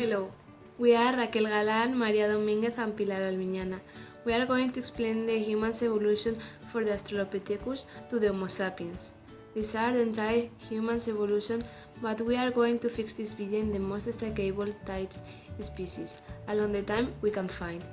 Hello, we are Raquel Galán, María Domínguez and Pilar Almiñana. We are going to explain the human's evolution from the Australopithecus to the Homo sapiens. These are the entire human's evolution, but we are going to fix this video in the most destacable types species, along the time we can find.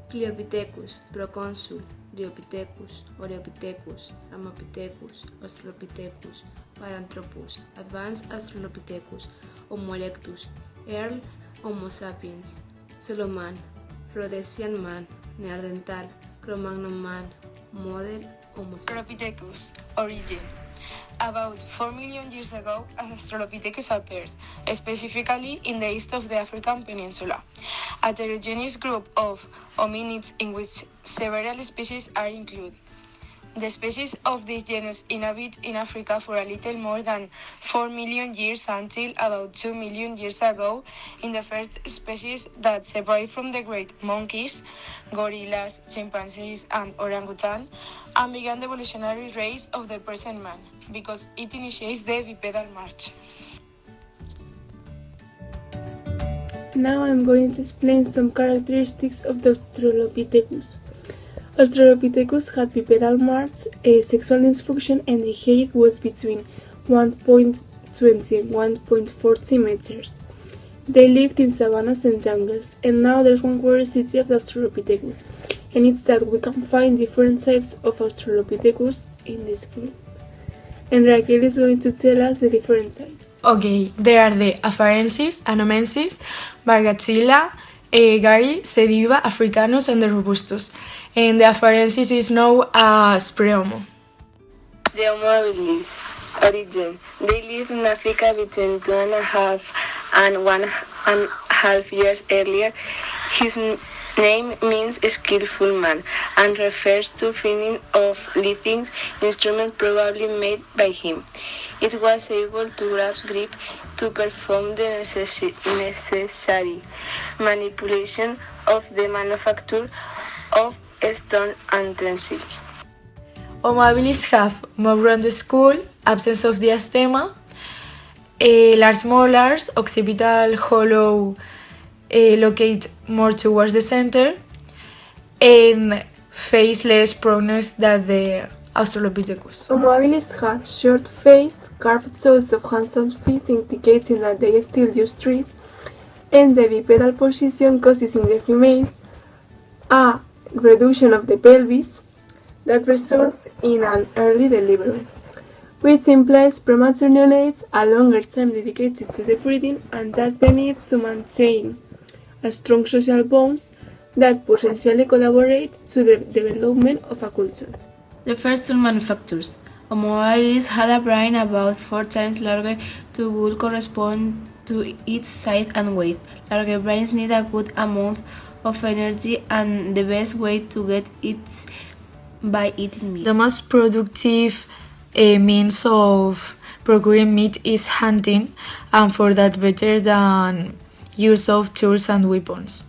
Pliopithecus, Proconsul, Dryopithecus, Oreopithecus, Ramapithecus, Australopithecus, Paranthropus, Advanced Australopithecus, Homo erectus, Early Homo sapiens, Solomon, Rhodesian man, Neanderthal, Cro-Magnon man, Model Homo sapiens. Australopithecus. Origin. About 4 million years ago, Australopithecus appeared, specifically in the east of the African peninsula, a heterogeneous group of hominids in which several species are included. The species of this genus inhabit in Africa for a little more than 4 million years until about 2 million years ago, in the first species that separate from the great monkeys, gorillas, chimpanzees, and orangutan, and began the evolutionary race of the present man, because it initiates the bipedal march. Now I'm going to explain some characteristics of the Australopithecus. Australopithecus had bipedal march, sexual dysfunction, and the height was between 1.20 and 1.40 meters. They lived in savannas and jungles, and now there's one curiosity of the Australopithecus, and it's that we can find different types of Australopithecus in this group. And Raquel is going to tell us the different types. Okay, there are the Afarensis, Anomensis, Bargatzilla, Gary, Sediva, Africanus, and the Robustus. And the Afarensis is known as Prehomo. The Homo habilis. Origin. They lived in Africa between 2.5 and 1.5 years earlier. His name means skillful man and refers to finding of living instrument probably made by him. It was able to grasp grip to perform the necessary manipulation of the manufacture of stone utensils. Homo habilis have more round skull, absence of diastema, large molars, occipital hollow locate more towards the center, and face less proneness than the Australopithecus. Homo habilis had short face, carved toes of hands and feet, indicating that they still use trees, and the bipedal position causes in the females a reduction of the pelvis that results in an early delivery, which implies premature neonates, a longer time dedicated to the breeding, and thus the need to maintain a strong social bonds that potentially collaborate to the development of a culture. The first tool manufacturers. Homo habilis had a brain about 4 times larger to would correspond to its size and weight. Larger brains need a good amount of energy, and the best way to get it by eating meat. The most productive means of procuring meat is hunting, and for that better than use of tools and weapons.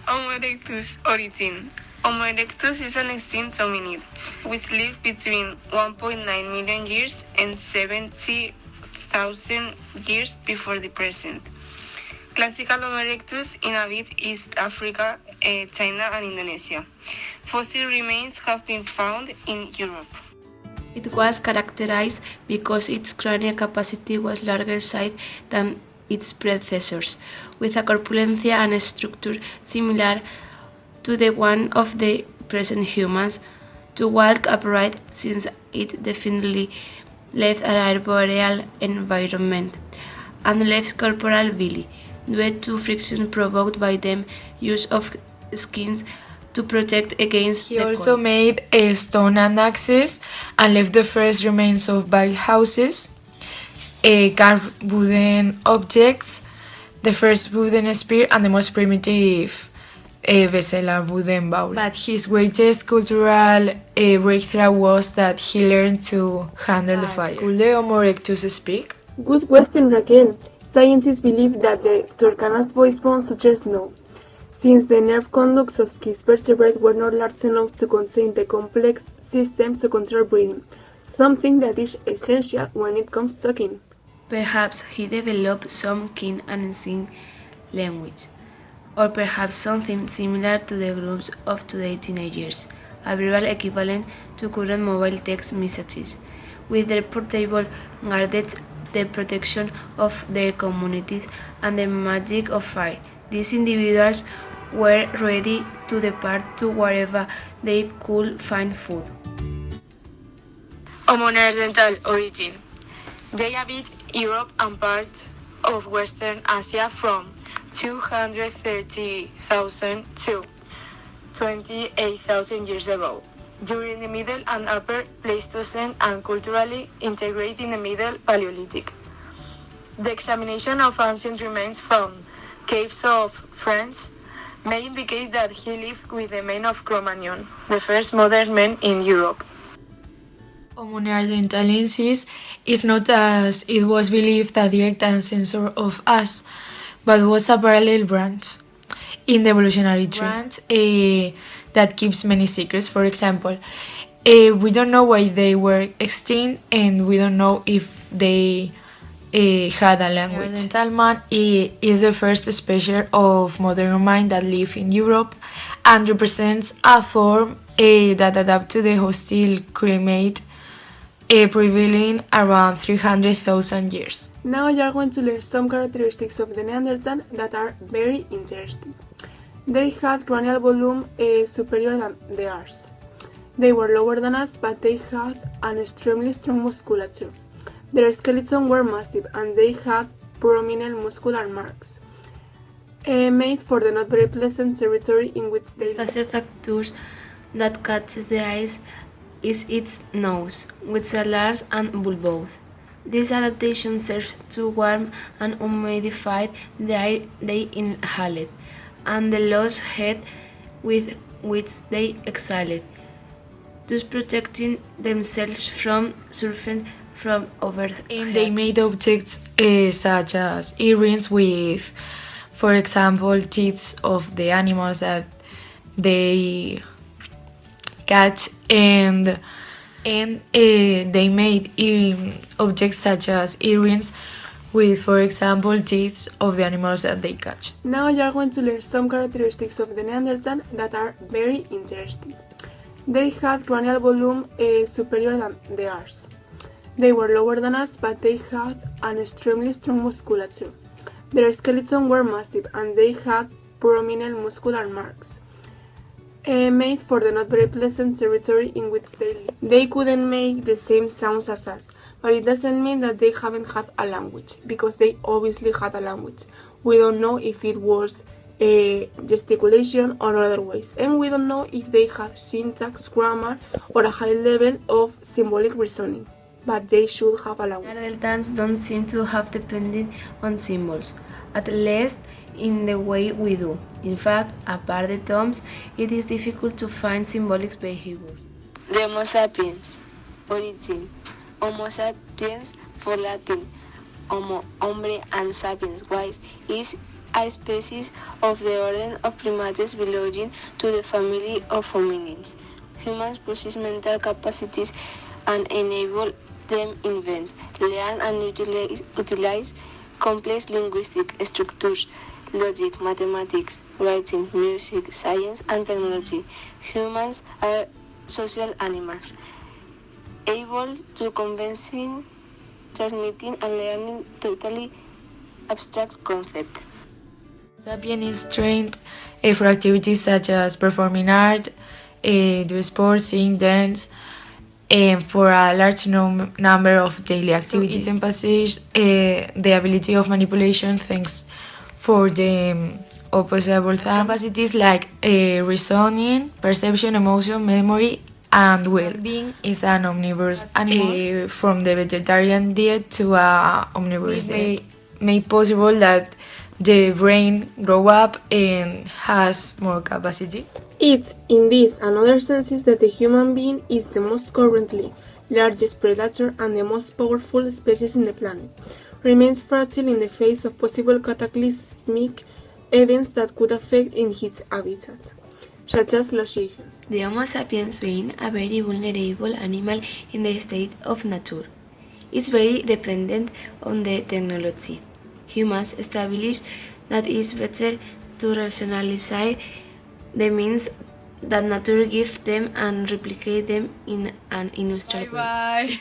Homo erectus. Origin. Homo erectus is an extinct hominid, which lived between 1.9 million years and 70,000 years before the present. Classical Homo erectus inhabit East Africa, China, and Indonesia. Fossil remains have been found in Europe. It was characterized because its cranial capacity was larger size than its predecessors, with a corpulency and a structure similar to the one of the present humans, to walk upright since it definitely left an arboreal environment, and left corporal villi, due to friction provoked by the use of skins to protect against He also made a stone and axes, and left the first remains of Bible houses, carved wooden objects, the first wooden spear, and the most primitive vessel, a wooden bowl. But his greatest cultural breakthrough was that he learned to handle the fire. Could the Homo erectus speak? Good question, Raquel. Scientists believe that the Turkana's voice bone suggests no, since the nerve conducts of his vertebrae were not large enough to contain the complex system to control breathing, something that is essential when it comes to talking. Perhaps he developed some keen and instinct language, or perhaps something similar to the groups of today teenagers, a verbal equivalent to current mobile text messages, with their portable gadgets, the protection of their communities, and the magic of fire. These individuals were ready to depart to wherever they could find food. Homo-neanderthal origin. They habit Europe and parts of Western Asia from 230,000 to 28,000 years ago, during the Middle and Upper Pleistocene, and culturally integrated in the Middle Paleolithic. The examination of ancient remains from caves of France may indicate that he lived with the men of Cro-Magnon, the first modern men in Europe. Homo neanderthalensis is not, as it was believed, a direct ancestor of us, but was a parallel branch in the evolutionary tree that keeps many secrets. For example, we don't know why they were extinct, and we don't know if they had a language. Neanderthal man is the first species of modern mind that lived in Europe and represents a form that adapted to the hostile climate prevailing around 300,000 years. Now you are going to learn some characteristics of the Neanderthal that are very interesting. They had cranial volume superior than ours. They were lower than us, but they had an extremely strong musculature. Their skeletons were massive, and they had prominent muscular marks, made for the not very pleasant territory in which they lived. The factors that catches the eyes is its nose, which is large and bulbous. This adaptation serves to warm and humidify the air they inhaled, and the loose head with which they exhaled, thus protecting themselves from surfing from overhead. And they made objects such as earrings with, for example, teeth of the animals that they catch, and they made objects such as earrings with, for example, teeth of the animals that they catch. Now you are going to learn some characteristics of the Neanderthal that are very interesting. They had cranial volume superior than ours. They were lower than us, but they had an extremely strong musculature. Their skeletons were massive, and they had prominent muscular marks, made for the not very pleasant territory in which they lived. They couldn't make the same sounds as us, but it doesn't mean that they haven't had a language, because they obviously had a language. We don't know if it was gesticulation or other ways, and we don't know if they had syntax, grammar, or a high level of symbolic reasoning, but they should have a language. Neanderthals don't seem to have depended on symbols, at least in the way we do. In fact, apart the tombs, it is difficult to find symbolic behaviors. The Homo sapiens. Origin. Homo sapiens, for Latin, Homo, hombre, and sapiens, wise, is a species of the order of primates belonging to the family of hominins. Humans possess mental capacities and enable them invent, learn, and utilize complex linguistic structures, logic, mathematics, writing, music, science, and technology. Humans are social animals, able to convincing, transmitting, and learning totally abstract concepts. Sapien is trained for activities such as performing art, do sports, sing, dance, and for a large number of daily activities. So it emphasizes the ability of manipulation thanks for the opposable capacities like reasoning, perception, emotion, memory, and will. Being is an omnivorous animal, from the vegetarian diet to a omnivorous diet. Made possible that the brain grow up and has more capacity. It's in this and other senses that the human being is the most currently largest predator and the most powerful species in the planet. Remains fertile in the face of possible cataclysmic events that could affect in its habitat, such as glaciations. The Homo sapiens being a very vulnerable animal in the state of nature is very dependent on the technology. Humans established that it's better to rationalize the means that nature gives them and replicate them in an industrial way. Bye.